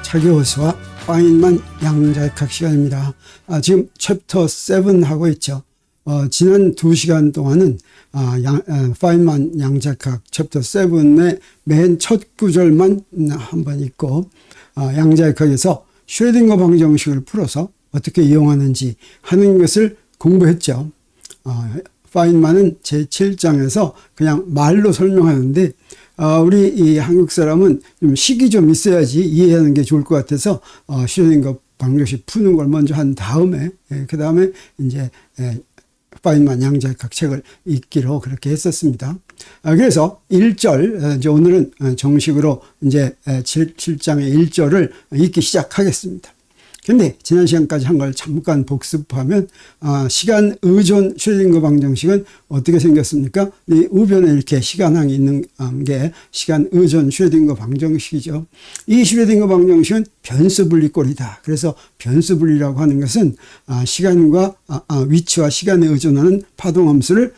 차기호수와 파인만 양자역학 시간입니다. 지금 챕터 7 하고 있죠. 지난 2시간 동안은 파인만 양자역학 챕터 7의 맨 첫 구절만 한번 읽고 양자역학에서 슈레딩거 방정식을 풀어서 어떻게 이용하는지 하는 것을 공부했죠. 파인만은 제7장에서 그냥 말로 설명하는데 우리 이 한국 사람은 좀 식이 좀 있어야지 이해하는 게 좋을 것 같아서 슈레딩거 방정식 푸는 걸 먼저 한 다음에 그 다음에 이제 파인만 양자역학 책을 읽기로 그렇게 했었습니다. 그래서 1절 이제 오늘은 정식으로 이제 7장의 1절을 읽기 시작하겠습니다. 근데 지난 시간까지 한 걸 잠깐 복습하면 시간 의존 슈레딩거 방정식은 어떻게 생겼습니까? 이 우변에 이렇게 시간항이 있는 게 시간 의존 슈레딩거 방정식이죠. 이 슈레딩거 방정식은 변수분리꼴이다. 그래서 변수분리라고 하는 것은 시간과 위치와 시간에 의존하는 파동함수를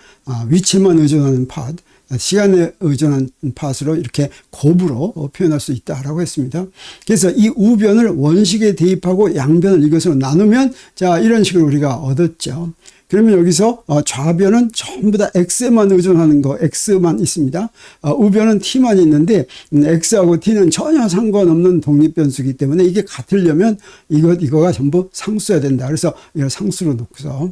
위치만 의존하는 파, 시간에 의존한 팟으로 이렇게 곱으로 표현할 수 있다라고 했습니다. 그래서 이 우변을 원식에 대입하고 양변을 이것으로 나누면 자 이런 식으로 우리가 얻었죠. 그러면 여기서 좌변은 전부 다 x에만 의존하는 거 x만 있습니다. 우변은 t만 있는데 x하고 t는 전혀 상관없는 독립변수이기 때문에 이게 같으려면 이거가 전부 상수여야 된다. 그래서 이걸 상수로 놓고서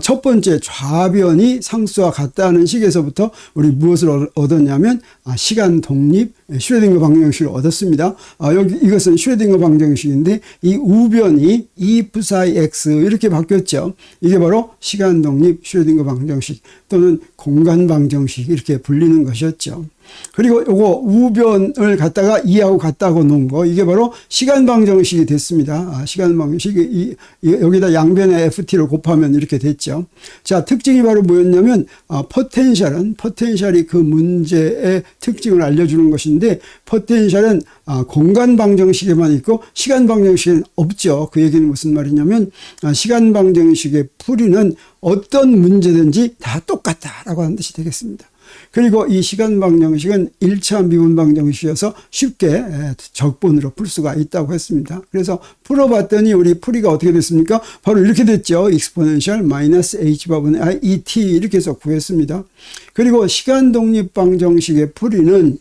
첫 번째 좌변이 상수와 같다는 식에서부터 우리 무엇을 얻었냐면 시간 독립 슈레딩거 방정식을 얻었습니다. 여기 이것은 슈레딩거 방정식인데 이 우변이 2 psi x 이렇게 바뀌었죠. 이게 바로 시간 독립 슈레딩거 방정식 또는 공간 방정식 이렇게 불리는 것이었죠. 그리고 요거 우변을 갖다가 2하고 같다고 놓은 거 이게 바로 시간 방정식이 됐습니다. 시간 방정식이 여기다 양변에 ft를 곱하면 이렇게 됐죠. 자, 특징이 바로 뭐였냐면 포텐셜이 그 문제의 특징을 알려주는 것인데 포텐셜은 공간 방정식에만 있고 시간 방정식에는 없죠. 그 얘기는 무슨 말이냐면 시간 방정식의 풀이는 어떤 문제든지 다 똑같다라고 하는 뜻이 되겠습니다. 그리고 이 시간 방정식은 1차 미분 방정식이어서 쉽게 적분으로 풀 수가 있다고 했습니다. 그래서 풀어봤더니 우리 풀이가 어떻게 됐습니까? 바로 이렇게 됐죠. exponential 마이너스 h분의 i et 이렇게 해서 구했습니다. 그리고 시간 독립 방정식의 풀이는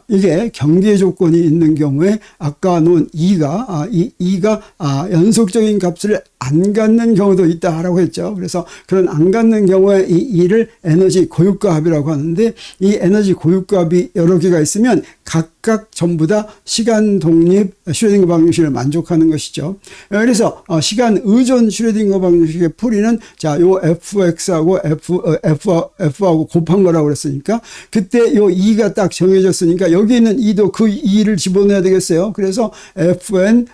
이게 경계 조건이 있는 경우에 아까 놓은 2가 연속적인 값을 안 갖는 경우도 있다라고 했죠. 그래서 그런 안 갖는 경우에 이 2를 에너지 고유값이라고 하는데 이 에너지 고유값이 여러 개가 있으면 각각 전부 다 시간 독립 슈레딩거 방정식을 만족하는 것이죠. 그래서 시간 의존 슈레딩거 방정식의 풀이는 자, 요 fx하고 f하고 곱한 거라고 그랬으니까 그때 요 2가 딱 정해졌으니까 여기 있는 2도 그 2를 집어넣어야 되겠어요. 그래서 fn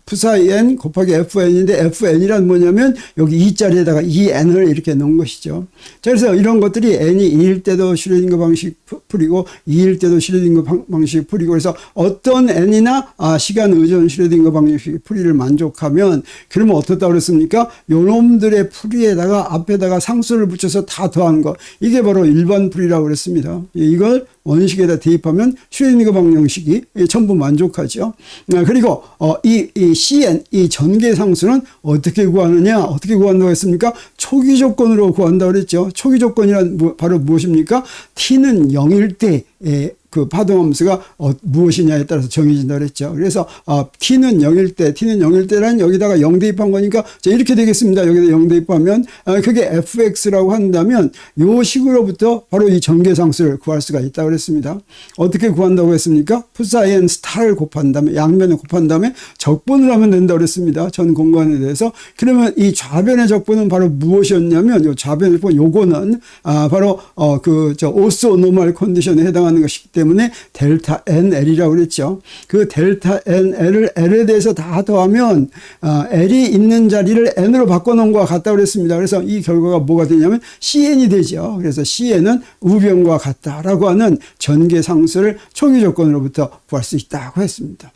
psi n 곱하기 fn인데 fn이란 뭐냐면 여기 2자리에다가 2n을 이렇게 넣은 것이죠. 자, 그래서 이런 것들이 n이 2일 때도 슈레딩거 방식 풀이고 2일 때도 슈레딩거 방식 풀이고 그래서 어떤 n이나 시간 의존 슈레딩거 방식 풀이를 만족하면 그러면 어떻다고 그랬습니까? 요놈들의 풀이에다가 앞에다가 상수를 붙여서 다 더한 거 이게 바로 일반 풀이라고 그랬습니다. 이걸 원식에다 대입하면 슈레딩거 방정식이 전부 만족하죠. 그리고 이 cn 이 전개 상수는 어떻게 구하느냐? 어떻게 구한다고 했습니까? 초기 조건으로 구한다고 그랬죠. 초기 조건이란 바로 무엇입니까? t는 0일 때 그 파동함수가 무엇이냐에 따라서 정해진다고 그랬죠. 그래서 t는 0일 때란 여기다가 0 대입한 거니까 자, 이렇게 되겠습니다. 여기다 0 대입하면 그게 fx라고 한다면 요 식으로부터 바로 이 전개상수를 구할 수가 있다고 그랬습니다. 어떻게 구한다고 했습니까? psi n 스타를 곱한 다음에 양변을 곱한 다음에 적분을 하면 된다고 그랬습니다. 전 공간에 대해서. 그러면 이 좌변의 적분은 바로 무엇이었냐면 요 좌변의 적분 요거는 바로 오소노멀 컨디션에 해당하는 것이기 때문에 델타 NL이라고 그랬죠. 그 델타 NL을 L에 대해서 다 더하면 L이 있는 자리를 N으로 바꿔놓은 것과 같다고 그랬습니다. 그래서 이 결과가 뭐가 되냐면 CN이 되죠. 그래서 CN은 우변과 같다라고 하는 전개 상수를 초기 조건으로부터 구할 수 있다고 했습니다.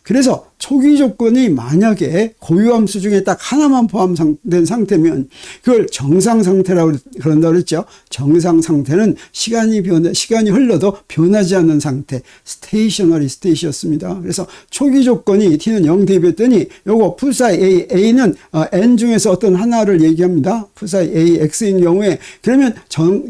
그래서 초기 조건이 만약에 고유함수 중에 딱 하나만 포함된 상태면 그걸 정상 상태라고 그런다고 그랬죠. 정상 상태는 시간이 흘러도 변하지 않는 상태, stationary state였습니다. 그래서 초기 조건이 t는 0 대입했더니 요거 푸사이 a는 n 중에서 어떤 하나를 얘기합니다. 푸사이 a x인 경우에 그러면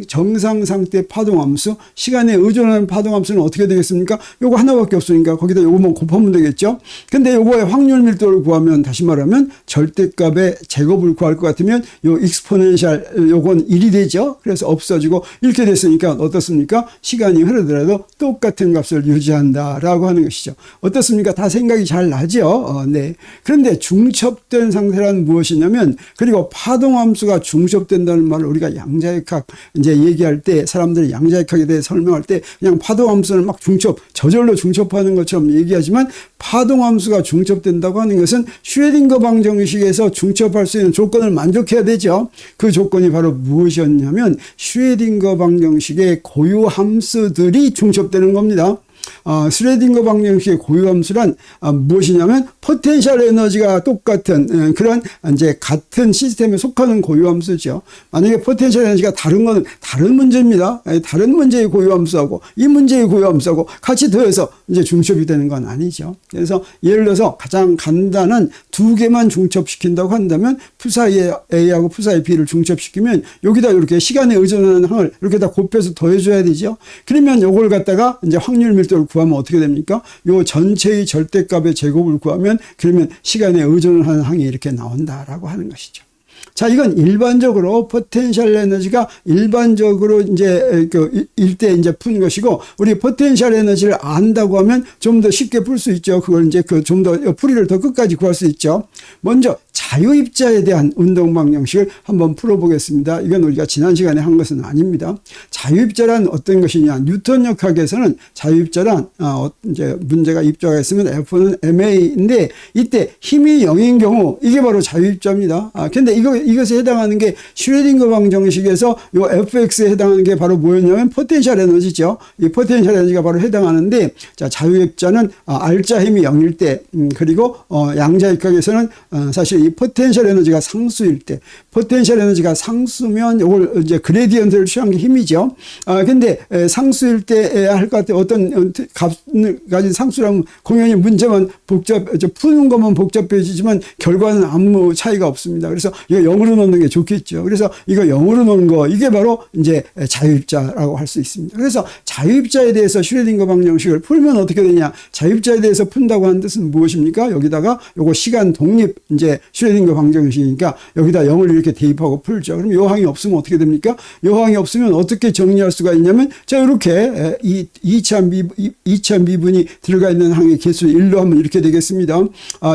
정상 상태 파동함수, 시간에 의존하는 파동함수는 어떻게 되겠습니까? 요거 하나밖에 없으니까 거기다 요거만 곱하면 되겠죠. 근데 요거의 확률 밀도를 구하면, 다시 말하면 절대값의 제곱을 구할 것 같으면 요 익스포넨셜 요건 1이 되죠. 그래서 없어지고 이렇게 됐으니까 어떻습니까? 시간이 흐르더라도 똑같은 값을 유지한다라고 하는 것이죠. 어떻습니까? 다 생각이 잘 나죠? 네. 그런데 중첩된 상태란 무엇이냐면, 그리고 파동함수가 중첩된다는 말을 우리가 양자역학 이제 얘기할 때, 사람들이 양자역학에 대해 설명할 때 그냥 파동함수는 막 저절로 중첩하는 것처럼 얘기하지만, 파동함수가 중첩된다고 하는 것은 슈레딩거 방정식에서 중첩할 수 있는 조건을 만족해야 되죠. 그 조건이 바로 무엇이었냐면 슈레딩거 방정식의 고유함수들이 중첩되는 겁니다. 슈레딩거 방정식의 고유함수란 무엇이냐면 포텐셜 에너지가 똑같은 그런 이제 같은 시스템에 속하는 고유함수죠. 만약에 포텐셜 에너지가 다른 거는 다른 문제입니다. 다른 문제의 고유함수하고 이 문제의 고유함수하고 같이 더해서 이제 중첩이 되는 건 아니죠. 그래서 예를 들어서 가장 간단한 두 개만 중첩시킨다고 한다면 푸사이 A하고 푸사이 B를 중첩시키면 여기다 이렇게 시간에 의존하는 항을 이렇게 다 곱해서 더해줘야 되죠. 그러면 요걸 갖다가 이제 확률 밀도를 구하면 어떻게 됩니까? 요 전체의 절대값의 제곱을 구하면 그러면 시간에 의존을 하는 항이 이렇게 나온다라고 하는 것이죠. 자, 이건 일반적으로 포텐셜 에너지가 일반적으로 이제 일대 이제 푼 것이고, 우리 포텐셜 에너지를 안다고 하면 좀 더 쉽게 풀 수 있죠. 그걸 이제 좀 더 풀이를 더 끝까지 구할 수 있죠. 먼저 자유입자에 대한 운동 방정식을 한번 풀어보겠습니다. 이건 우리가 지난 시간에 한 것은 아닙니다. 자유입자란 어떤 것이냐? 뉴턴 역학에서는 자유입자란 이제 문제가 입자가 있으면 F는 ma인데 이때 힘이 0인 경우 이게 바로 자유입자입니다. 근데 이것에 해당하는 게 슈레딩거 방정식에서 요 fx에 해당하는 게 바로 뭐였냐면 포텐셜 에너지죠. 이 포텐셜 에너지가 바로 해당하는데, 자, 자유입자는 R자 힘이 0일 때, 그리고 양자역학에서는 사실 이 포텐셜 에너지가 상수일 때, 포텐셜 에너지가 상수면 이걸 이제 그레디언트를 취한 게 힘이죠. 근데 상수일 때 할 것 같아 어떤 값을 가진 상수라면 공연히 문제만 푸는 것만 복잡해지지만 결과는 아무 차이가 없습니다. 그래서 이거 0으로 놓는 게 좋겠죠. 그래서 이거 0으로 놓는 거, 이게 바로 이제 자유입자라고 할 수 있습니다. 그래서 자유입자에 대해서 슈레딩거 방정식을 풀면 어떻게 되냐? 자유입자에 대해서 푼다고 하는 뜻은 무엇입니까? 여기다가 요거 시간 독립 이제 슈레딩거 방정식이니까 여기다 0을 이렇게 대입하고 풀죠. 그럼 요 항이 없으면 어떻게 됩니까? 요 항이 없으면 어떻게 정리할 수가 있냐면, 자, 이렇게 2차 미분이 들어가 있는 항의 개수 1로 하면 이렇게 되겠습니다.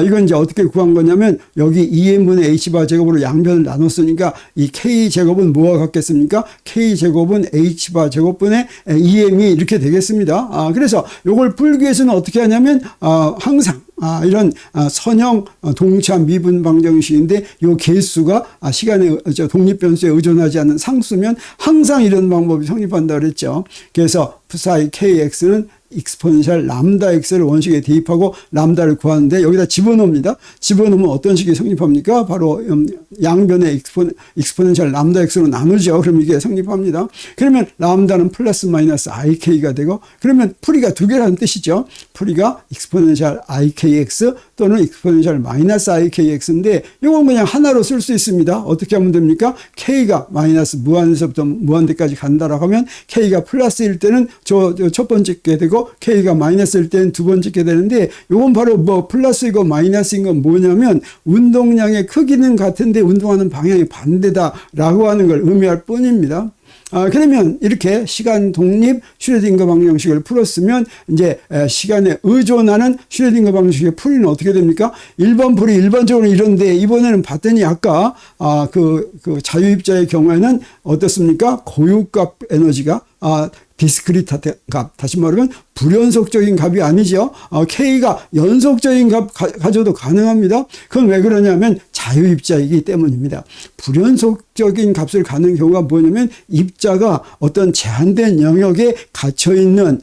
이건 이제 어떻게 구한 거냐면, 여기 2n분의 h바 제곱으로 양변을 나눴으니까 이 k제곱은 뭐와 같겠습니까? k제곱은 h바 제곱분의 2m이 이렇게 되겠습니다. 그래서 요걸 풀기 위해서는 어떻게 하냐면, 항상 이런 선형 동차 미분 방정식인데 요 개수가 시간의 독립변수에 의존하지 않는 상수면 항상 이런 방법이 성립한다 그랬죠. 그래서 psi kx는 익스포넨셜 람다 x를 원식에 대입하고 람다를 구하는데 여기다 집어넣습니다. 집어넣으면 어떤 식이 성립합니까? 바로 양변의 익스포넨셜 람다 x로 나누죠. 그럼 이게 성립합니다. 그러면 람다는 플러스 마이너스 ik가 되고, 그러면 풀이가 두 개라는 뜻이죠. 풀이가 익스포넨셜 ikx 또는 익스포넨셜 마이너스 ikx인데 이건 그냥 하나로 쓸 수 있습니다. 어떻게 하면 됩니까? k가 마이너스 무한에서부터 무한대까지 간다라고 하면 k가 플러스일 때는 첫 번째 게 되고 k가 마이너스일 때는 두 번째 게 되는데, 이건 바로 뭐 플러스이고 마이너스인 건 뭐냐면 운동량의 크기는 같은데 운동하는 방향이 반대다라고 하는 걸 의미할 뿐입니다. 그러면 이렇게 시간 독립 슈레딩거 방정식을 풀었으면 이제 시간에 의존하는 슈레딩거 방정식의 풀이는 어떻게 됩니까? 1번 풀이 일반적으로 이런데, 이번에는 봤더니 아까 그 자유입자의 경우에는 어떻습니까? 고유값 에너지가 디스크리트 값, 다시 말하면 불연속적인 값이 아니죠. K가 연속적인 값 가져도 가능합니다. 그건 왜 그러냐면 자유입자이기 때문입니다. 불연속적인 값을 갖는 경우가 뭐냐면 입자가 어떤 제한된 영역에 갇혀있는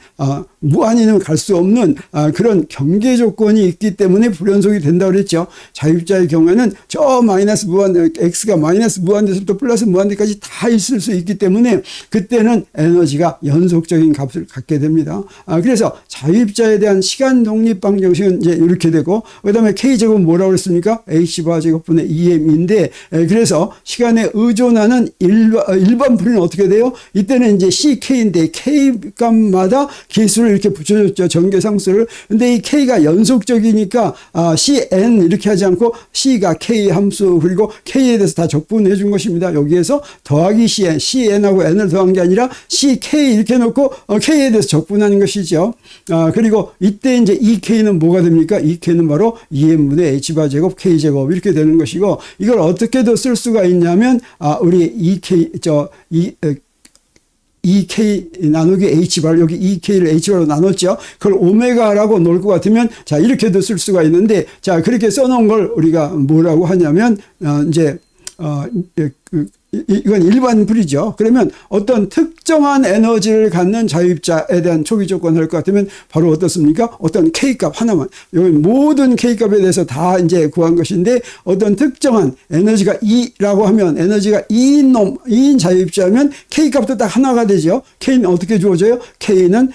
무한히는 갈 수 없는 그런 경계 조건이 있기 때문에 불연속이 된다고 그랬죠. 자유입자의 경우에는 저 마이너스 무한, x가 마이너스 무한대에서부터 플러스 무한대까지 다 있을 수 있기 때문에 그때는 에너지가 연속적인 값을 갖게 됩니다. 그래서 자유입자에 대한 시간 독립 방정식은 이제 이렇게 되고, 그 다음에 K제곱은 뭐라고 그랬습니까? H바 제곱분의 EM인데, 그래서 시간에 의존하는 일반 풀이는 어떻게 돼요? 이때는 이제 CK인데 K 값마다 개수를 이렇게 붙여줬죠. 전개상수를. 근데 이 K가 연속적이니까 CN 이렇게 하지 않고 C가 K 함수 그리고 K에 대해서 다 적분해 준 것입니다. 여기에서 더하기 CN, CN하고 N을 더한 게 아니라 CK 이렇게 놓고 K에 대해서 적분하는 것이죠. 그리고 이때 이제 이 K는 뭐가 됩니까? 이 K는 바로 EM분의 H바 제곱 K제곱 이렇게 되는 것이고, 이걸 어떻게 더 쓸 수가 있냐면 우리 EK 나누기 Hbar, 여기 EK를 Hbar로 나눴죠. 그걸 오메가라고 놓을 것 같으면, 자, 이렇게도 쓸 수가 있는데, 자, 그렇게 써놓은 걸 우리가 뭐라고 하냐면, 이건 일반 풀이죠. 그러면 어떤 특정한 에너지를 갖는 자유입자에 대한 초기 조건을 할 것 같으면 바로 어떻습니까? 어떤 K값 하나만. 여기 모든 K값에 대해서 다 이제 구한 것인데, 어떤 특정한 에너지가 2라고 하면, 에너지가 2인 자유입자면 K값도 딱 하나가 되죠. K는 어떻게 주어져요? K는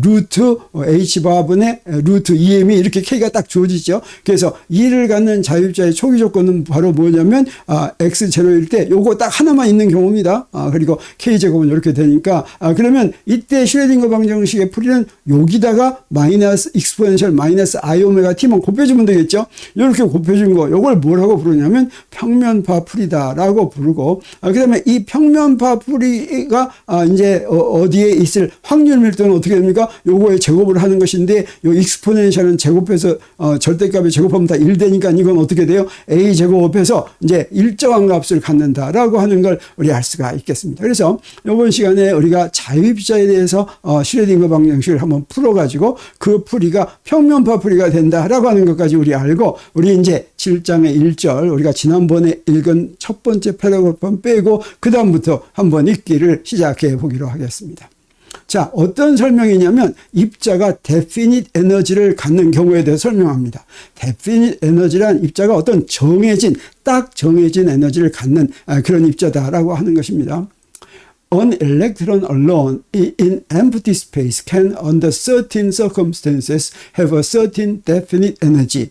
루트 H바분의 루트 EM이 이렇게 K가 딱 주어지죠. 그래서 2를 갖는 자유입자의 초기 조건은 바로 뭐냐면 X0일 때 요거 딱 하나만 있는 경우입니다. 그리고 K제곱은 이렇게 되니까, 그러면 이때 슈레딩거 방정식의 풀이는 여기다가 마이너스 익스포넨셜 마이너스 I 오메가 T만 곱해주면 되겠죠. 이렇게 곱해준 거, 요걸 뭐라고 부르냐면 평면파 풀이다라고 부르고, 그 다음에 이 평면파 풀이가 이제 어디에 있을 확률 밀도는 어떻게 됩니까? 요거에 제곱을 하는 것인데, 요 익스포넨셜은 제곱해서 절대값에 제곱하면 다 1 되니까 이건 어떻게 돼요? A 제곱해서 이제 일정한 값을 갖는다라고 하는 걸 우리 알 수가 있겠습니다. 그래서 이번 시간에 우리가 자유입자에 대해서 슈레딩거 방정식을 한번 풀어가지고 그 풀이가 평면파 풀이가 된다라고 하는 것까지 우리 알고, 우리 이제 7장의 1절 우리가 지난번에 읽은 첫 번째 패러그래프만 빼고 그 다음부터 한번 읽기를 시작해 보기로 하겠습니다. 자, 어떤 설명이냐면 입자가 definite 에너지를 갖는 경우에 대해 설명합니다. definite 에너지란 입자가 어떤 정해진, 딱 정해진 에너지를 갖는 그런 입자다라고 하는 것입니다. An electron alone in empty space can under certain circumstances have a certain definite energy.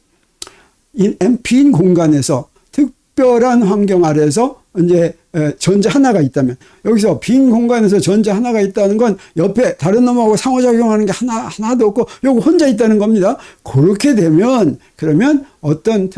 빈 공간에서 특별한 환경 아래서 이제 전자 하나가 있다면, 여기서 빈 공간에서 전자 하나가 있다는 건 옆에 다른 놈하고 상호작용하는 게 하나도 없고 요거 혼자 있다는 겁니다. 그렇게 되면 그러면 어떤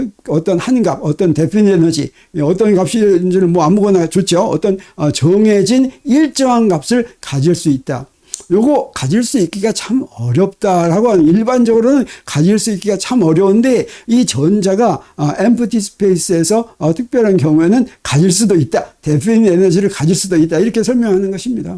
한 값, 어떤 definite 에너지, 어떤 값인지는 뭐 아무거나 좋죠. 어떤 정해진 일정한 값을 가질 수 있다. 요거 가질 수 있기가 참 어렵다라고 하는, 일반적으로는 가질 수 있기가 참 어려운데 이 전자가 empty space에서 특별한 경우에는 가질 수도 있다. definite 에너지를 가질 수도 있다. 이렇게 설명하는 것입니다.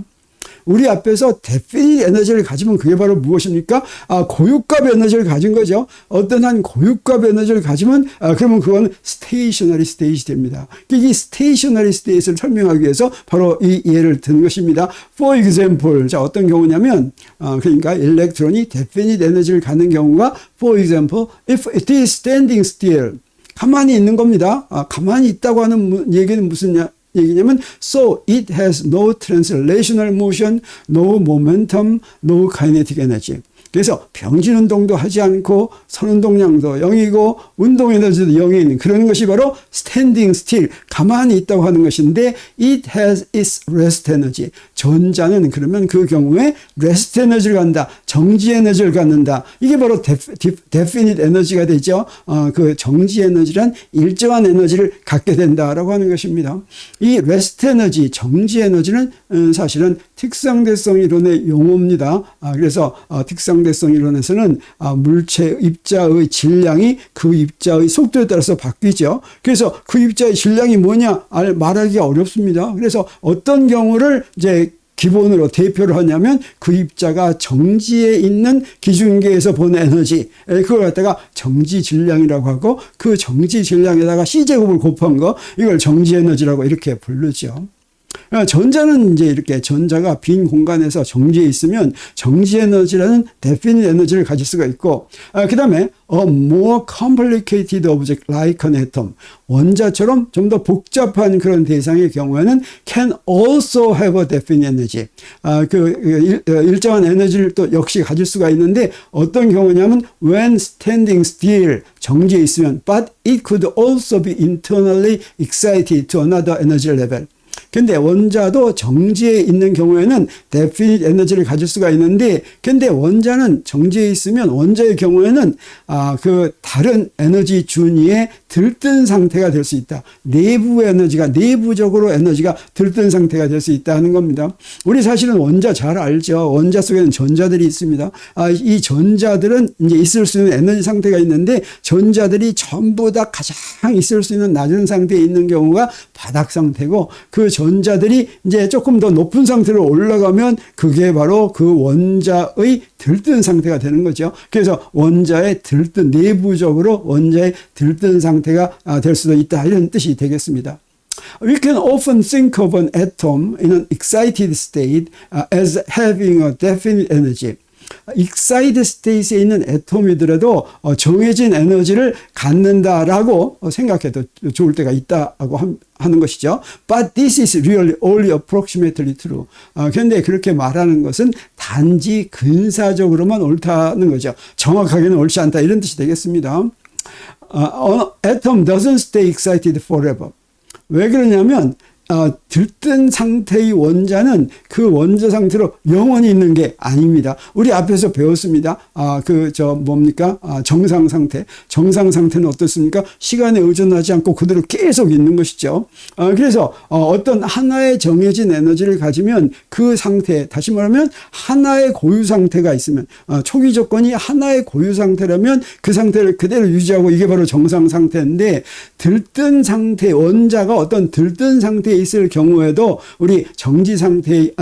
우리 앞에서 definite 에너지를 가지면 그게 바로 무엇입니까? 고유값 에너지를 가진 거죠. 어떤 한 고유값 에너지를 가지면 그러면 그건 stationary state 됩니다. 이 stationary state를 설명하기 위해서 바로 이 예를 든 것입니다. For example, 자, 어떤 경우냐면 그러니까 일렉트론이 definite 에너지를 갖는 경우가 for example, if it is standing still, 가만히 있는 겁니다. 가만히 있다고 하는 얘기는 무슨 얘기냐면 so it has no translational motion, no momentum, no kinetic energy. 그래서 병진 운동도 하지 않고 선운동량도 0이고 운동 에너지도 0인 그런 것이 바로 standing still, 가만히 있다고 하는 것인데 it has its rest energy. 전자는 그러면 그 경우에 rest 에너지를 갖는다. 정지 에너지를 갖는다. 이게 바로 definite 에너지가 되죠. 그 정지 에너지란 일정한 에너지를 갖게 된다라고 하는 것입니다. 이 rest 에너지, 정지 에너지는 사실은 특상대성 이론의 용어입니다. 그래서 특상대성 이론에서는 물체 입자의 질량이 그 입자의 속도에 따라서 바뀌죠. 그래서 그 입자의 질량이 뭐냐 말하기가 어렵습니다. 그래서 어떤 경우를 이제 기본으로 대표를 하냐면 그 입자가 정지에 있는 기준계에서 보는 에너지, 그걸 갖다가 정지 질량이라고 하고 그 정지 질량에다가 C제곱을 곱한 거, 이걸 정지 에너지라고 이렇게 부르죠. 전자는 이제 이렇게 전자가 빈 공간에서 정지해 있으면 정지 에너지라는 definite 에너지를 가질 수가 있고, 그 다음에 a more complicated object like an atom, 원자처럼 좀 더 복잡한 그런 대상의 경우에는 can also have a definite energy, 일정한 에너지를 또 역시 가질 수가 있는데 어떤 경우냐면 when standing still, 정지해 있으면 but it could also be internally excited to another energy level. 근데 원자도 정지에 있는 경우에는 definite 에너지를 가질 수가 있는데, 근데 원자는 정지에 있으면 원자의 경우에는 그 다른 에너지 준위에 들뜬 상태가 될 수 있다. 내부 에너지가, 내부적으로 에너지가 들뜬 상태가 될 수 있다는 겁니다. 우리 사실은 원자 잘 알죠. 원자 속에는 전자들이 있습니다. 이 전자들은 이제 있을 수 있는 에너지 상태가 있는데, 전자들이 전부 다 가장 있을 수 있는 낮은 상태에 있는 경우가 바닥 상태고, 그 전자들이 이제 조금 더 높은 상태로 올라가면 그게 바로 그 원자의 들뜬 상태가 되는 거죠. 그래서 원자의 들뜬, 내부적으로 원자의 들뜬 상태가 될 수도 있다, 이런 뜻이 되겠습니다. We can often think of an atom in an excited state as having a definite energy. excited state에 있는 애톰이더라도 정해진 에너지를 갖는다라고 생각해도 좋을 때가 있다고 하는 것이죠. But this is really only approximately true. 그런데 그렇게 말하는 것은 단지 근사적으로만 옳다는 거죠. 정확하게는 옳지 않다, 이런 뜻이 되겠습니다. Atom doesn't stay excited forever. 왜 그러냐면 들뜬 상태의 원자는 그 원자 상태로 영원히 있는 게 아닙니다. 우리 앞에서 배웠습니다. 정상 상태. 정상 상태는 어떻습니까? 시간에 의존하지 않고 그대로 계속 있는 것이죠. 그래서 어떤 하나의 정해진 에너지를 가지면 그 상태, 다시 말하면 하나의 고유 상태가 있으면, 초기 조건이 하나의 고유 상태라면 그 상태를 그대로 유지하고, 이게 바로 정상 상태인데, 들뜬 상태, 원자가 어떤 들뜬 상태에 있을 경우에도 우리 정지 상태의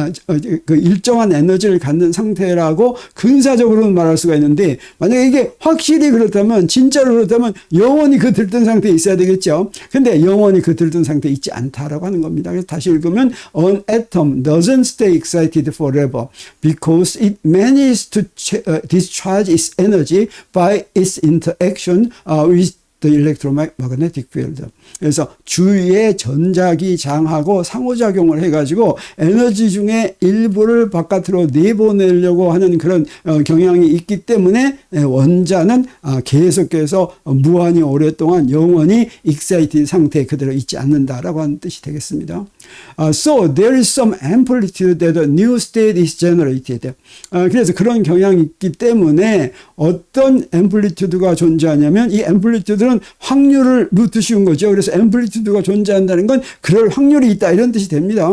그 일정한 에너지를 갖는 상태라고 근사적으로는 말할 수가 있는데, 만약에 이게 확실히 그렇다면, 진짜로 그렇다면 영원히 그 들뜬 상태에 있어야 되겠죠. 근데 영원히 그 들뜬 상태에 있지 않다라고 하는 겁니다. 그래서 다시 읽으면 an atom doesn't stay excited forever because it manages to discharge its energy by its interaction with the electromagnetic field. 그래서 주위의 전자기장하고 상호작용을 해가지고 에너지 중에 일부를 바깥으로 내보내려고 하는 그런 경향이 있기 때문에 원자는 계속해서 무한히 오랫동안 영원히 excited 상태에 그대로 있지 않는다라고 하는 뜻이 되겠습니다. So there is some amplitude that a new state is generated. 그래서 그런 경향이 있기 때문에 어떤 앰플리튜드가 존재하냐면, 이 앰플리튜드는 확률을 루트 씌운 거죠. 그래서 앰플리튜드가 존재한다는 건 그럴 확률이 있다, 이런 뜻이 됩니다.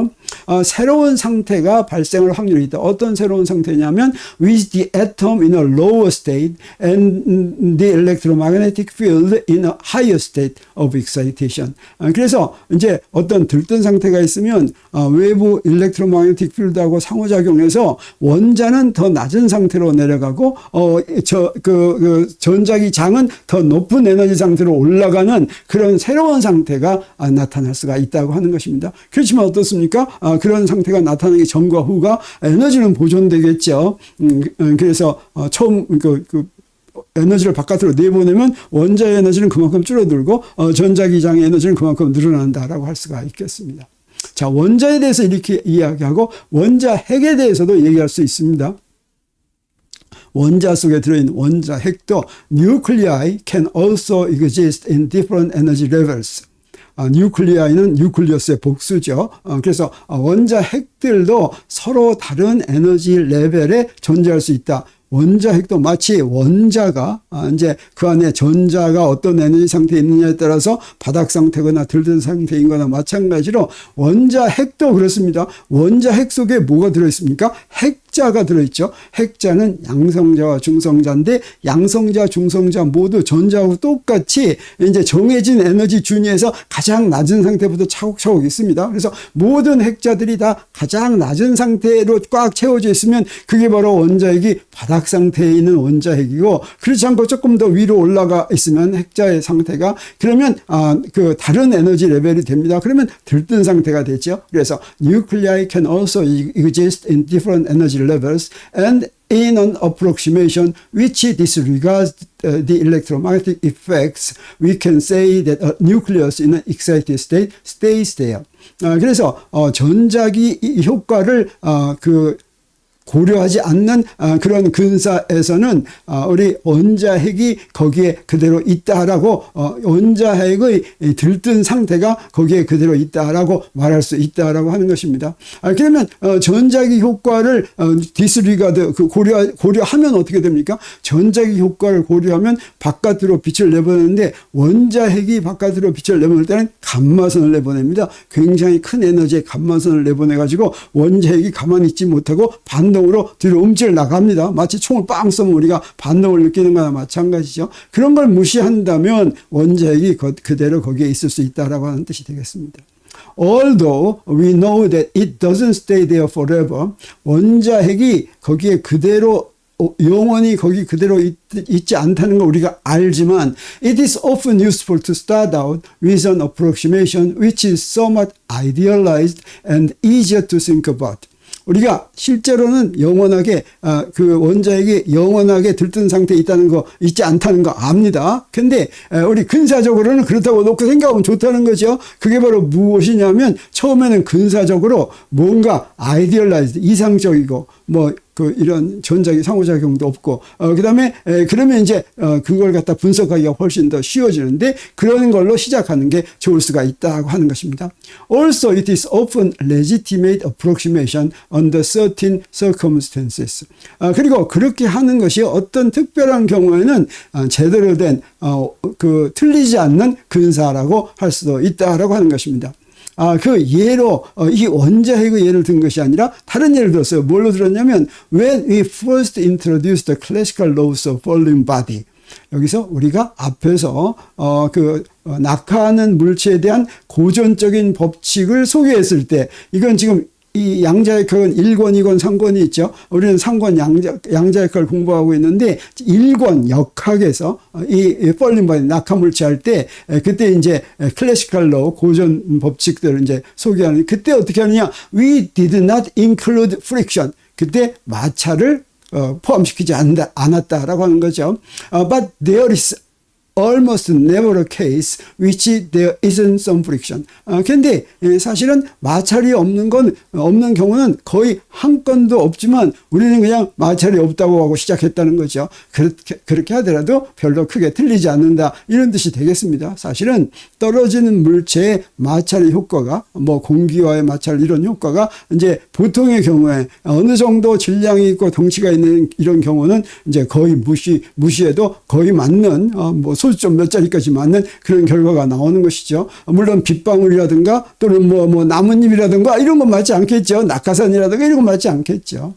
새로운 상태가 발생할 확률이 있다. 어떤 새로운 상태냐면 with the atom in a lower state and the electromagnetic field in a higher state of excitation. 그래서 이제 어떤 들뜬 상태가 있으면 외부 일렉트로마그네틱 필드하고 상호작용해서 원자는 더 낮은 상태로 내려가고 전자기장은 더 높은 에너지 상태로 올라가는 그런 새로운 상태가 나타날 수가 있다고 하는 것입니다. 그렇지만 어떻습니까? 그런 상태가 나타나기 전과 후가 에너지는 보존되겠죠. 그래서 처음 에너지를 바깥으로 내보내면 원자의 에너지는 그만큼 줄어들고 전자기장의 에너지는 그만큼 늘어난다라고 할 수가 있겠습니다. 자, 원자에 대해서 이렇게 이야기하고 원자 핵에 대해서도 얘기할 수 있습니다. 원자 속에 들어있는 원자 핵도 nuclei can also exist in different energy levels. 뉴클리아이는 뉴클리어스의 복수죠. 그래서 원자 핵들도 서로 다른 에너지 레벨에 존재할 수 있다. 원자핵도 마치 원자가 이제 그 안에 전자가 어떤 에너지 상태에 있느냐에 따라서 바닥 상태거나 들든 상태인 거나 마찬가지로 원자핵도 그렇습니다. 원자핵 속에 뭐가 들어있습니까? 핵자가 들어있죠. 핵자는 양성자와 중성자인데 양성자, 중성자 모두 전자하고 똑같이 이제 정해진 에너지 준위에서 가장 낮은 상태부터 차곡차곡 있습니다. 그래서 모든 핵자들이 다 가장 낮은 상태로 꽉 채워져 있으면 그게 바로 원자핵이 바닥 상태에 있는 원자핵이고, 그렇지 않고 조금 더 위로 올라가 있으면 핵자의 상태가, 그러면 그 다른 에너지 레벨이 됩니다. 그러면 들뜬 상태가 되죠. 그래서 nuclei can also exist in different energy levels and in an approximation which disregards the electromagnetic effects, we can say that a nucleus in an excited state stays there. 그래서 전자기 효과를 고려하지 않는 그런 근사에서는 우리 원자핵이 거기에 그대로 있다라고, 원자핵의 들뜬 상태가 거기에 그대로 있다라고 말할 수 있다라고 하는 것입니다. 그러면 전자기 효과를 디스리가드 고려하면 어떻게 됩니까? 전자기 효과를 고려하면 바깥으로 빛을 내보내는데, 원자핵이 바깥으로 빛을 내보낼 때는 감마선을 내보냅니다. 굉장히 큰 에너지의 감마선을 내보내가지고 원자핵이 가만히 있지 못하고 반동으로 뒤로 움찔 나갑니다. 마치 총을 빵 쏘면 우리가 반동을 느끼는 거나 마찬가지죠. 그런 걸 무시한다면 원자핵이 그대로 거기에 있을 수 있다라고 하는 뜻이 되겠습니다. Although we know that it doesn't stay there forever, 원자핵이 거기에 그대로 영원히 거기 그대로 있지 않다는 걸 우리가 알지만, it is often useful to start out with an approximation which is somewhat idealized and easier to think about. 우리가 실제로는 영원하게 그 원자핵이 영원하게 들뜬 상태에 있다는 거, 있지 않다는 거 압니다. 근데 우리 근사적으로는 그렇다고 놓고 생각하면 좋다는 거죠. 그게 바로 무엇이냐면, 처음에는 근사적으로 뭔가 아이디얼라이즈, 이상적이고 이런 전자기 상호작용도 없고, 그 다음에, 그러면 이제, 그걸 갖다 분석하기가 훨씬 더 쉬워지는데, 그런 걸로 시작하는 게 좋을 수가 있다고 하는 것입니다. Also, it is often legitimate approximation under certain circumstances. 그리고 그렇게 하는 것이 어떤 특별한 경우에는 제대로 된, 틀리지 않는 근사라고 할 수도 있다라고 하는 것입니다. 그 예로, 이 원자핵의 예를 든 것이 아니라 다른 예를 들었어요. 뭘로 들었냐면, when we first introduced the classical laws of falling body. 여기서 우리가 앞에서, 낙하하는 물체에 대한 고전적인 법칙을 소개했을 때, 이건 지금 이 양자역학은 1권, 2권, 3권이 있죠. 우리는 3권 양자역학을 공부하고 있는데, 1권 역학에서 이 펄링바디 낙하물체 할 때, 그때 이제 클래시컬로 고전 법칙들을 이제 소개하는, 그때 어떻게 하느냐? We did not include friction. 그때 마찰을 포함시키지 않았다라고 하는 거죠. But there is almost never a case which there isn't some friction. 근데 사실은 마찰이 없는 경우는 거의 한 건도 없지만, 우리는 그냥 마찰이 없다고 하고 시작했다는 거죠. 그렇게 하더라도 별로 크게 틀리지 않는다, 이런 뜻이 되겠습니다. 사실은 떨어지는 물체의 마찰의 효과가, 공기와의 마찰 이런 효과가 이제 보통의 경우에 어느 정도 질량이 있고 덩치가 있는 이런 경우는 이제 거의 무시해도 거의 맞는, 소수점 몇 자리까지 맞는 그런 결과가 나오는 것이죠. 물론 빗방울이라든가 또는 나뭇잎이라든가 이런 건 맞지 않겠죠. 낙하산이라든가 이런 건 맞지 않겠죠.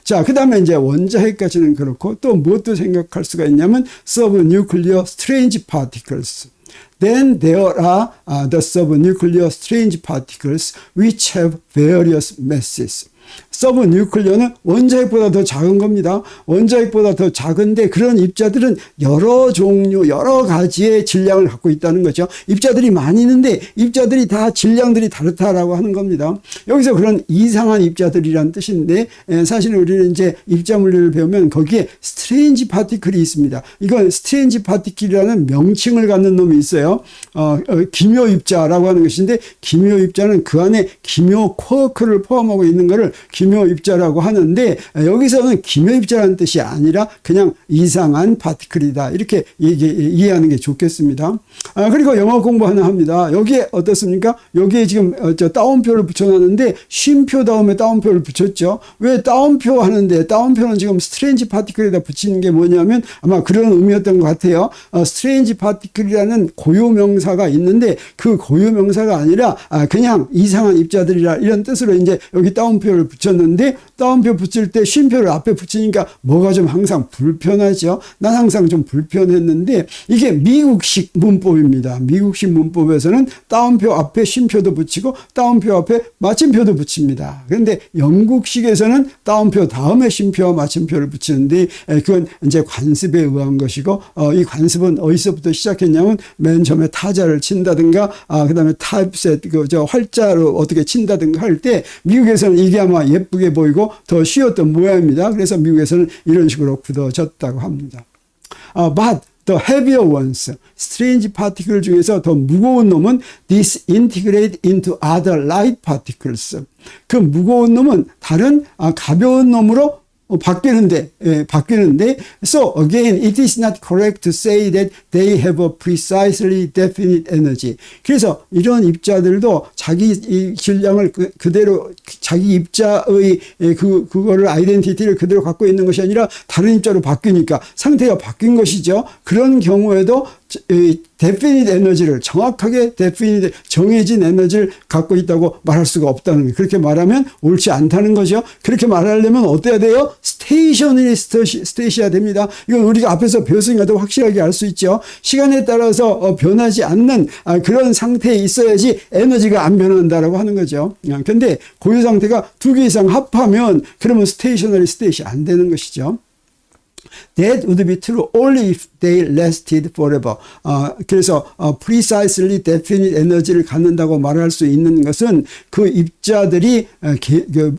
자, 그 다음에 이제 원자핵까지는 그렇고, 또 무엇도 생각할 수가 있냐면 subnuclear strange particles. Then there are the subnuclear strange particles which have various masses. 서브뉴클리어는 원자핵보다 더 작은 겁니다. 원자핵보다 더 작은데, 그런 입자들은 여러 종류, 여러 가지의 질량을 갖고 있다는 거죠. 입자들이 많이 있는데 입자들이 다 질량들이 다르다라고 하는 겁니다. 여기서 그런 이상한 입자들이란 뜻인데, 사실 우리는 이제 입자 물리를 배우면 거기에 스트레인지 파티클이 있습니다. 이건 스트레인지 파티클이라는 명칭을 갖는 놈이 있어요. 기묘 입자라고 하는 것인데, 기묘 입자는 그 안에 기묘 쿼크를 포함하고 있는 것을 기묘 입자라고 하는데, 여기서는 기묘 입자라는 뜻이 아니라 그냥 이상한 파티클이다, 이렇게 이해하는 게 좋겠습니다. 그리고 영어 공부 하나 합니다. 여기에 어떻습니까? 여기에 지금 따옴표를 붙여놨는데 쉼표 다음에 따옴표를 붙였죠. 왜 따옴표 하는데 따옴표는 지금 스트레인지 파티클에다 붙이는 게 뭐냐면 아마 그런 의미였던 것 같아요. 스트레인지 파티클이라는 고유명사가 있는데 그 고유명사가 아니라 그냥 이상한 입자들이라 이런 뜻으로 이제 여기 따옴표를 붙였는데 따옴표 붙일 때 쉼표를 앞에 붙이니까 뭐가 좀 항상 불편하죠. 난 항상 좀 불편했는데 이게 미국식 문법입니다. 미국식 문법에서는 따옴표 앞에 쉼표도 붙이고 따옴표 앞에 마침표도 붙입니다. 그런데 영국식에서는 따옴표 다음에 쉼표와 마침표를 붙이는데 그건 이제 관습에 의한 것이고 이 관습은 어디서부터 시작했냐면 맨 처음에 타자를 친다든가 그다음에 타입셋 활자로 어떻게 친다든가 할 때 미국에서는 이게 아마 예쁘게 보이고 더 쉬웠던 모양입니다. 그래서 미국에서는 이런 식으로 굳어졌다고 합니다. But the heavier ones, strange particle 중에서 더 무거운 놈은 disintegrate into other light particles. 그 무거운 놈은 다른 가벼운 놈으로 바뀌는데 so again it is not correct to say that they have a precisely definite energy. 그래서 이런 입자들도 자기 이 질량을 그대로 자기 입자의 그거를 아이덴티티를 그대로 갖고 있는 것이 아니라 다른 입자로 바뀌니까 상태가 바뀐 것이죠. 그런 경우에도 definite 에너지를 정확하게 definite 정해진 에너지를 갖고 있다고 말할 수가 없다는 거예요. 그렇게 말하면 옳지 않다는 거죠. 그렇게 말하려면 어때야 돼요? stationary state야 됩니다. 이건 우리가 앞에서 배웠으니까 더 확실하게 알 수 있죠. 시간에 따라서 변하지 않는 그런 상태에 있어야지 에너지가 안 변한다라고 하는 거죠. 근데 고유 상태가 두 개 이상 합하면 그러면 stationary state이 안 되는 것이죠. That would be true only if they lasted forever. 그래서 precisely definite 에너지를 갖는다고 말할 수 있는 것은 그 입자들이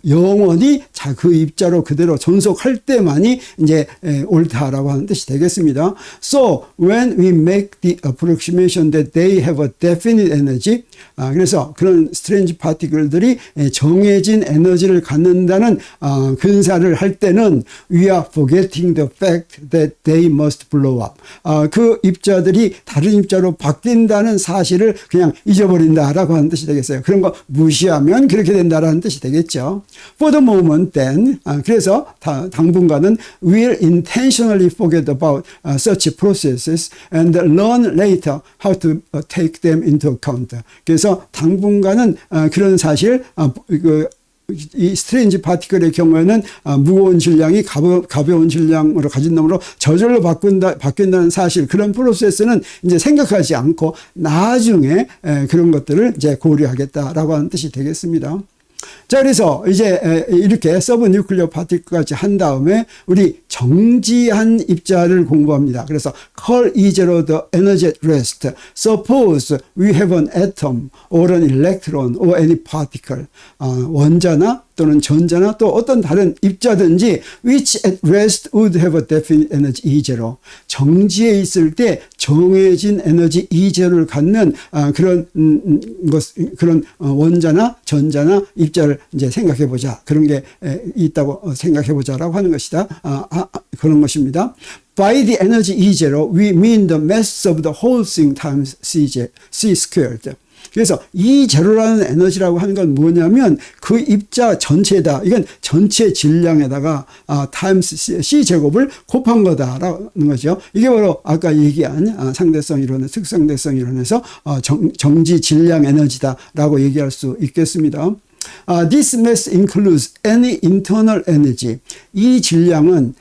영원히 그 입자로 그대로 존속할 때만이 이제 옳다라고 하는 뜻이 되겠습니다. So when we make the approximation that they have a definite energy, 그래서 그런 strange particle들이 정해진 에너지를 갖는다는 근사를 할 때는 we are forgetting the fact that they must blow up. 그 입자들이 다른 입자로 바뀐다는 사실을 그냥 잊어버린다라고 하는 뜻이 되겠어요. 그런 거 무시하면 그렇게 된다라는 뜻이 되겠죠. For the moment then, 그래서 당분간은 will intentionally forget about such processes and learn later how to take them into account. 그래서 당분간은 그런 사실, 이 스트레인지 파티클의 경우에는 무거운 질량이 가벼운 질량으로 가진 놈으로 저절로 바뀐다는 사실, 그런 프로세스는 이제 생각하지 않고 나중에 그런 것들을 이제 고려하겠다라고 하는 뜻이 되겠습니다. 자, 그래서 이제 이렇게 서브 뉴클리어 파티클까지 한 다음에 우리 정지한 입자를 공부합니다. 그래서 call E0 the energy at rest. Suppose we have an atom or an electron or any particle. 원자나 또는 전자나 또 어떤 다른 입자든지 which at rest would have a definite energy E0. 정지에 있을 때 정해진 에너지 E0를 갖는 그런 그런 원자나 전자나 입자를 이제 생각해 보자. 그런 게 있다고 생각해 보자라고 하는 것이다. 그런 것입니다. By the energy E0, we mean the mass of the whole thing times C squared. 그래서 E0라는 에너지라고 하는 건 뭐냐면 그 입자 전체다. 이건 전체 질량에다가 타임스 C제곱을 곱한 거다라는 거죠. 이게 바로 아까 얘기한 상대성 이론의 특성대성 이론에서 정지 질량 에너지다라고 얘기할 수 있겠습니다. This mass includes any internal energy. 이 질량은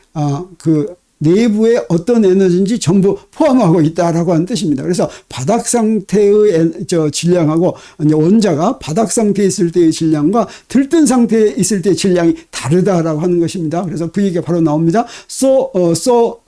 그 내부에 어떤 에너지인지 전부 포함하고 있다라고 하는 뜻입니다. 그래서 바닥 상태의 질량하고 원자가 바닥 상태에 있을 때의 질량과 들뜬 상태에 있을 때의 질량이 다르다라고 하는 것입니다. 그래서 그 얘기가 바로 나옵니다. So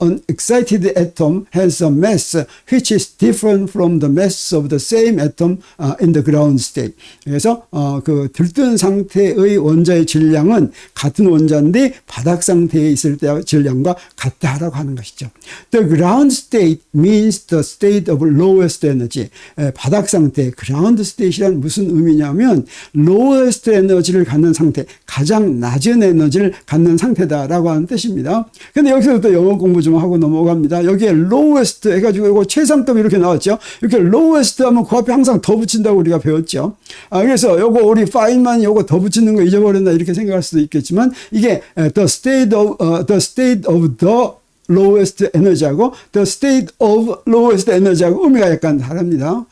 an excited atom has a mass which is different from the mass of the same atom in the ground state. 그래서 그 들뜬 상태의 원자의 질량은 같은 원자인데 바닥 상태에 있을 때의 질량과 같다라고 있다라고 하는 것이죠. The ground state means the state of lowest energy. 바닥 상태, ground state이란 무슨 의미냐면 lowest 에너지를 갖는 상태, 가장 낮은 에너지를 갖는 상태다라고 하는 뜻입니다. 근데 여기서 또 영어 공부 좀 하고 넘어갑니다. 여기에 lowest 해가지고 이거 최상급 이렇게 나왔죠. 이렇게 lowest 하면 그 앞에 항상 더 붙인다고 우리가 배웠죠. 그래서 요거 우리 fine만 요거 더 붙이는 거 잊어버렸나 이렇게 생각할 수도 있겠지만 이게 the state of the lowest energy하고 the state of lowest energy하고 의미가 약간 다릅니다.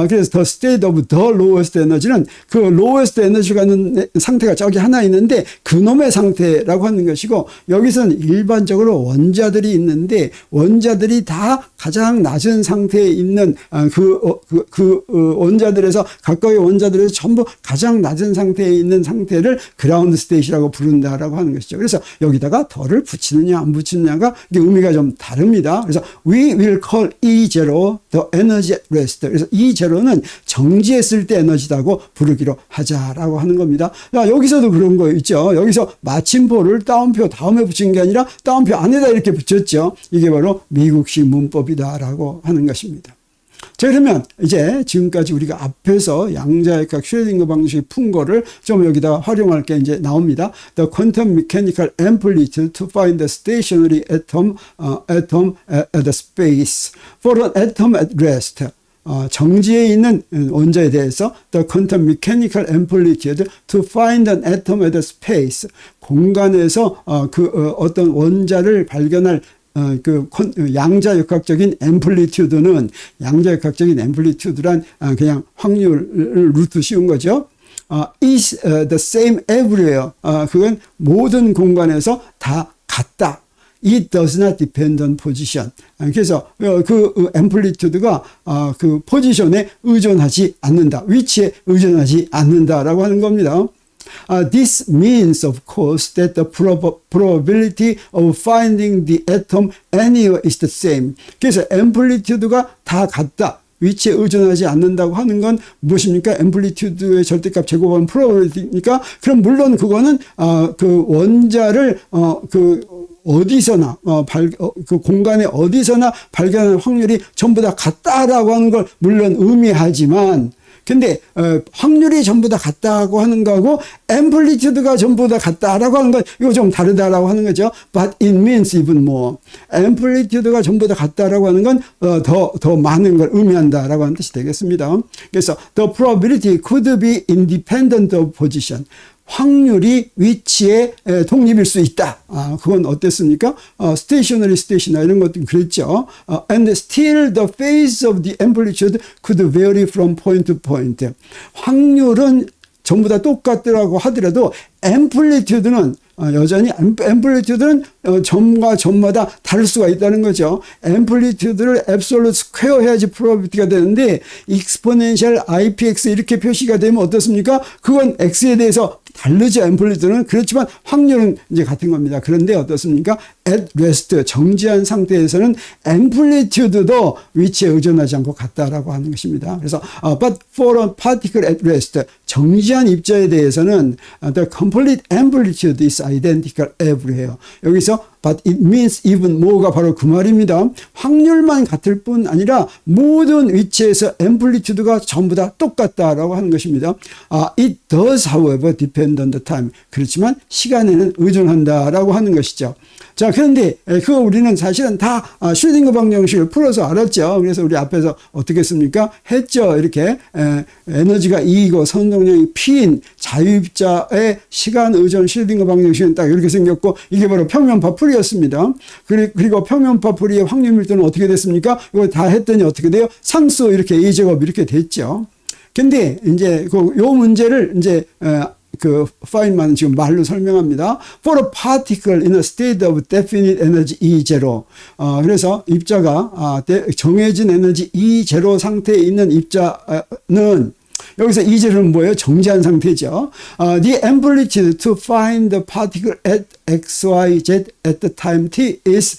그래서 the state of the lowest energy는 그 lowest energy가 있는 상태가 저기 하나 있는데 그놈의 상태라고 하는 것이고 여기서는 일반적으로 원자들이 있는데 원자들이 다 가장 낮은 상태에 있는 그 원자들에서 각각의 원자들에서 전부 가장 낮은 상태에 있는 상태를 ground state이라고 부른다라고 하는 것이죠. 그래서 여기다가 더를 붙이느냐 안 붙이느냐가 의미가 좀 다릅니다. 그래서 we will call E0 the energy at rest. 그래서 E0는 정지했을 때 에너지다고 부르기로 하자라고 하는 겁니다. 자, 여기서도 그런 거 있죠. 여기서 마침표를 따옴표 다음에 붙인 게 아니라 따옴표 안에다 이렇게 붙였죠. 이게 바로 미국식 문법이다라고 하는 것입니다. 자, 그러면 이제 지금까지 우리가 앞에서 양자역학 슈레딩거 방식이 푼 거를 좀 여기다 활용할 게 이제 나옵니다. The quantum mechanical amplitude to find the stationary atom at the space for an atom at rest. 정지에 있는 원자에 대해서 the quantum mechanical amplitude to find an atom at the space. 공간에서 어떤 원자를 발견할 양자역학적인 앰플리튜드는 양자역학적인 앰플리튜드란 그냥 확률을 루트 씌운 거죠. is the same everywhere. 그건 모든 공간에서 다 같다. It does not depend on position. 그래서 그 앰플리튜드가 그 포지션에 의존하지 않는다. 위치에 의존하지 않는다라고 하는 겁니다. This means, of course, that the probability of finding the atom anywhere is the same. 그래서 앰플리튜드가 다 같다. 위치에 의존하지 않는다고 하는 건 무엇입니까? 앰플리튜드의 절대값 제곱하면 probability니까 그럼 물론 그거는 그 원자를 어디서나 그 공간에 어디서나 발견할 확률이 전부 다 같다라고 하는 걸 물론 의미하지만 근데 확률이 전부 다 같다고 하는 거하고 앰플리튜드가 전부 다 같다라고 하는 건 이거 좀 다르다라고 하는 거죠. But it means even more. 앰플리튜드가 전부 다 같다라고 하는 건 더 많은 걸 의미한다라고 하는 뜻이 되겠습니다. 그래서 the probability could be independent of position. 확률이 위치에 독립일 수 있다. 그건 어땠습니까? stationary 이런 것도 그랬죠. And still the phase of the amplitude could vary from point to point. 확률은 전부 다 똑같더라고 하더라도 앰플리튜드는 여전히 앰플리튜드는 점과 점마다 다를 수가 있다는 거죠. 앰플리튜드를 앱솔루트 스퀘어 해야지 프로바빌티가 되는데 익스포넨셜 IPX 이렇게 표시가 되면 어떻습니까? 그건 X에 대해서 다르죠. 앰플리튜드는. 그렇지만 확률은 이제 같은 겁니다. 그런데 어떻습니까? at rest, 정지한 상태에서는 앰플리튜드도 위치에 의존하지 않고 같다라고 하는 것입니다. 그래서 but for a particle at rest, 정지한 입자에 대해서는 the complete amplitude is identical everywhere. 여기서 but it means even more가 바로 그 말입니다. 확률만 같을 뿐 아니라 모든 위치에서 앰플리튜드가 전부 다 똑같다라고 하는 것입니다. It does, however, depend on the time. 그렇지만 시간에는 의존한다라고 하는 것이죠. 자, 그런데 그거 우리는 사실은 다 슈레딩거 방정식을 풀어서 알았죠. 그래서 우리 앞에서 어떻게 했습니까? 했죠. 이렇게 에너지가 E이고 선동량이 P인 자유입자의 시간 의존 슈레딩거 방정식은 딱 이렇게 생겼고 이게 바로 평면파 풀이였습니다. 그리고 평면파 풀이의 확률 밀도는 어떻게 됐습니까? 이거 다 했더니 어떻게 돼요? 상수 이렇게 A제곱 이렇게 됐죠. 근데 이제 요 문제를 이제 그 파인만은 지금 말로 설명합니다. For a particle in a state of definite energy E0. 그래서 입자가 정해진 에너지 E0 상태에 있는 입자는 여기서 E0는 뭐예요? 정지한 상태죠. The amplitude to find the particle at x, y, z at the time t is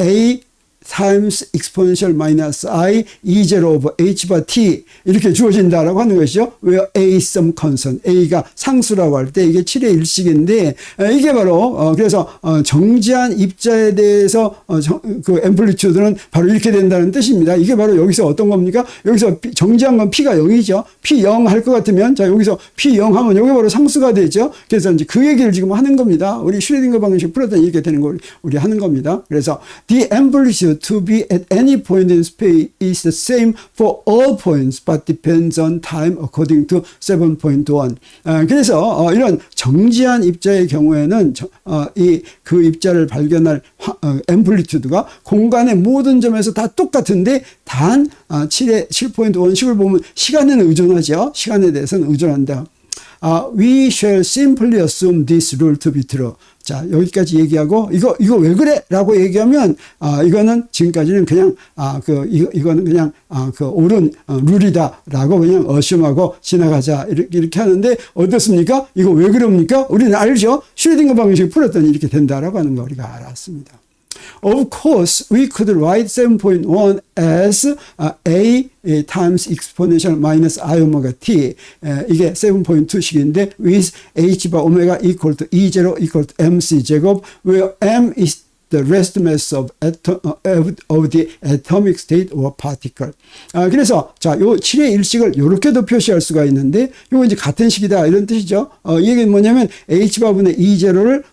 A times exponential minus I E0 over H bar T 이렇게 주어진다라고 하는 것이죠. where A is some constant. A가 상수라고 할 때 이게 7의 1식인데 이게 바로 그래서 정지한 입자에 대해서 그 앰플리튜드는 바로 이렇게 된다는 뜻입니다. 이게 바로 여기서 어떤 겁니까? 여기서 정지한 건 P가 0이죠. P 0 할 것 같으면 자 여기서 P 0 하면 여기 바로 상수가 되죠. 그래서 이제 그 얘기를 지금 하는 겁니다. 우리 슈레딩거 방정식 풀었더니 이렇게 되는 걸 우리 하는 겁니다. 그래서 the amplitude to be at any point in space is the same for all points but depends on time according to 7.1. 그래서 이런 정지한 입자의 경우에는 그 입자를 발견할 앰플리튜드가 공간의 모든 점에서 다 똑같은데 단 7.1식을 보면 시간에는 의존하죠. 시간에 대해서는 의존한다. We shall simply assume this rule to be true. 자, 여기까지 얘기하고, 이거 왜 그래? 라고 얘기하면, 이거는 지금까지는 그냥, 이거는 그냥, 옳은 룰이다. 라고 그냥 assume하고 지나가자. 이렇게 하는데, 어떻습니까? 이거 왜 그럽니까? 우리는 알죠? 슈레딩거 방정식 풀었더니 이렇게 된다라고 하는 거 우리가 알았습니다. Of course, we could write 7.1 as A times exponential minus I omega t. 이게 7.2식인데 with H bar omega equal to E0 equal to MC 제곱 where M is the rest mass of the atomic state or particle. 그래서 자, 요 7의 1식을 요렇게도 표시할 수가 있는데 요거 이제 같은 식이다 이런 뜻이죠. 이 얘기는 뭐냐면 H바분의 E0를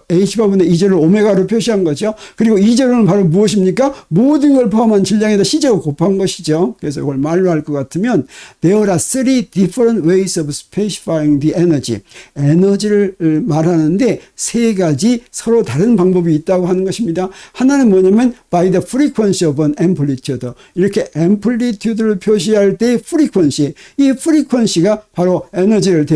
H바분의 E0를 오메가로 표시한 거죠. 그리고 E0는 바로 무엇입니까? 모든 걸 포함한 질량에다 C제곱 곱한 것이죠. 그래서 이걸 말로 할 것 같으면 There are three different ways of specifying the energy. 에너지를 말하는데 세 가지 서로 다른 방법이 있다고 하는 것입니다. 하나는 뭐냐면 by the frequency of an amplitude. 이렇게 amplitude를 표시할 때 frequency. 이 frequency가 바로 에너지를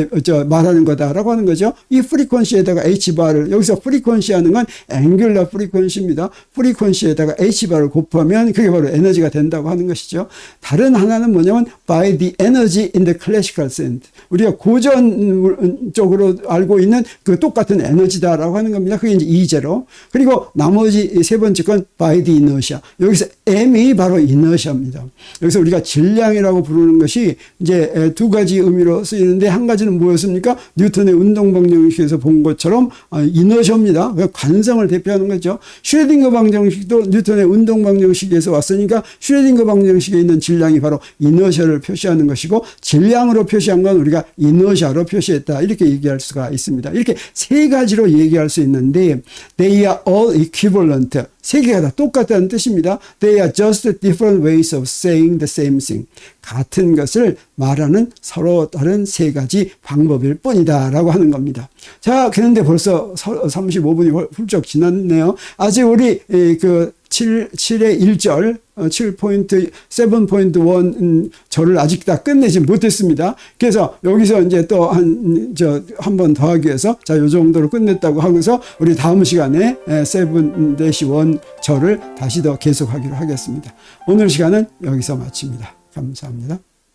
말하는 거다라고 하는 거죠. 이 frequency에다가 H바를 여기서 프리퀀시 하는 건 앵귤러 프리퀀시입니다. 프리퀀시에다가 H바를 곱하면 그게 바로 에너지가 된다고 하는 것이죠. 다른 하나는 뭐냐면 by the energy in the classical sense. 우리가 고전적으로 알고 있는 그 똑같은 에너지다라고 하는 겁니다. 그게 이제 E0. 그리고 나머지 세 번째 건 by the inertia. 여기서 M이 바로 inertia입니다. 여기서 우리가 질량이라고 부르는 것이 이제 두 가지 의미로 쓰이는데 한 가지는 뭐였습니까? 뉴턴의 운동 방정식에서 본 것처럼 이너셔입니다. 관성을 대표하는 거죠. 슈레딩거 방정식도 뉴턴의 운동 방정식에서 왔으니까 슈레딩거 방정식에 있는 질량이 바로 이너셔를 표시하는 것이고 질량으로 표시한 건 우리가 이너셔로 표시했다. 이렇게 얘기할 수가 있습니다. 이렇게 세 가지로 얘기할 수 있는데 they are all equivalent. 세 개가 다 똑같다는 뜻입니다. They are just different ways of saying the same thing. 같은 것을 말하는 서로 다른 세 가지 방법일 뿐이다 라고 하는 겁니다. 자, 그런데 벌써 35분이 훌쩍 지났네요. 아직 우리 그 7의 1절 7.1 절을 아직 다 끝내지 못했습니다. 그래서 여기서 이제 또 한 번 더 하기 위해서 자, 요 정도로 끝냈다고 하고서 우리 다음 시간에 7-1 절을 다시 더 계속하기로 하겠습니다. 오늘 시간은 여기서 마칩니다. 감사합니다.